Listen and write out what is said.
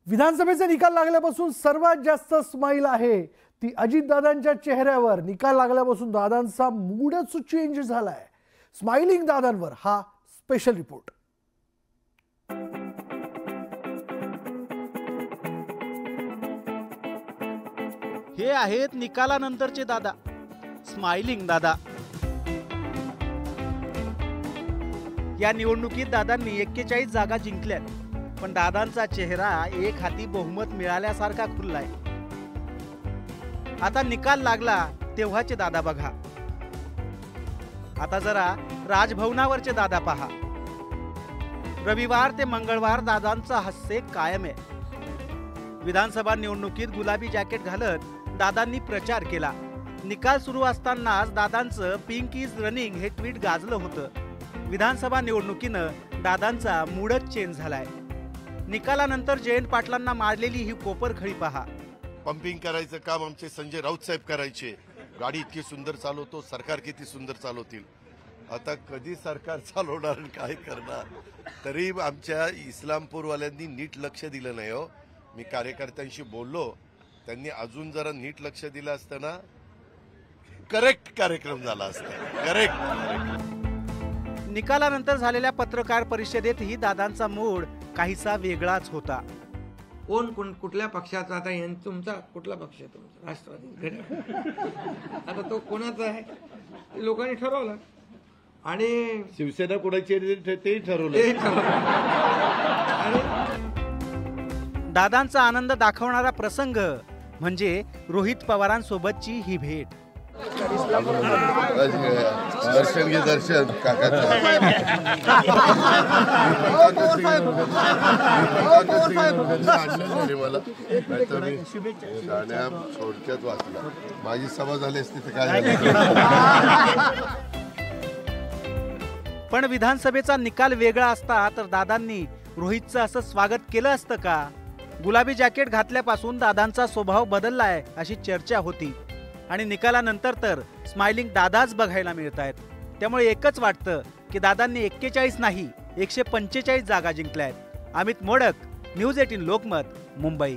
विधानसभेचा निकाल लागल्यापासून सर्वात जास्त स्माइल आहे ती अजितदादांच्या चेहऱ्यावर। निकाल लागल्यापासून दादांचा मूडच चेंज झालाय। स्माइलिंग दादांवर हा स्पेशल रिपोर्ट। हे आहेत निकालानंतरचे दादा, स्माइलिंग दादा। या निवडणुकीत दादांनी 41 जागा जिंकल्यात, पण दादांचा चेहरा एक हाती बहुमत मिळाल्यासारखा खुललाय। आता निकाल लागला तेव्हाचे दादा बघा, आता जरा राजभवनावरचे दादा पहा। रविवार ते मंगळवार दादांचा हास्य कायम आहे। विधानसभा निवडणुकीत गुलाबी जॅकेट घालत दादांनी प्रचार केला। निकाल सुरू असतानाच दादांचं पिंक इज रनिंग हे ट्विट गाजलं होतं। विधानसभा निवडणुकीनं दादांचा मूडच चेंज झालाय। निकालानंतर जयंत पाटलांना मारलेली ही कोपरखळी पहा। पंपिंग करायचं काम आमचे संजय राऊत साहेब करायचे। गाडी इतकी सुंदर चालवतो, सरकार किती सुंदर चालवतील। आता कधी सरकार चालवणार आणि काय करणार, तरी आमच्या इस्लामपूरवाल्यांनी नीट लक्ष दिलं नाही हो। मी कार्यकर्त्यांशी बोललो, त्यांनी अजून जरा नीट लक्ष दिलं असतं ना, करेक्ट कार्यक्रम झाला असता। करेक्ट। निकालानंतर झालेल्या पत्रकार परिषदेतही दादांचा मूड काहीसा वेगळाच होता। कोण कुठल्या पक्षाचा, आता तुमचा कुठला पक्ष आहे? तुमचा राष्ट्रवादी। आता तो कोणाचा आहे लोकांनी ठरवलं, आणि शिवसेना कोणाची तेही ठरवलं। दादांचा आनंद दाखवणारा प्रसंग म्हणजे रोहित पवारांसोबतची ही भेट। दर्शन घे दर्शन काकाचं। मला गाण्या थोडक्यात वाचला, माझी सभा झाली असती तर काय झालं। पण विधानसभेचा निकाल वेगळा असता तर दादांनी रोहितचं असं स्वागत केलं असतं का? गुलाबी जॅकेट घातल्यापासून दादांचा स्वभाव बदललाय अशी चर्चा होती, आणि निकालानंतर तर स्माइलिंग दादाच बघायला मिळत आहेत। त्यामुळे एकच वाटतं की दादांनी 41 नाही 145 जागा जिंकल्यात। अमित मोडक, न्यूज 18 लोकमत, मुंबई।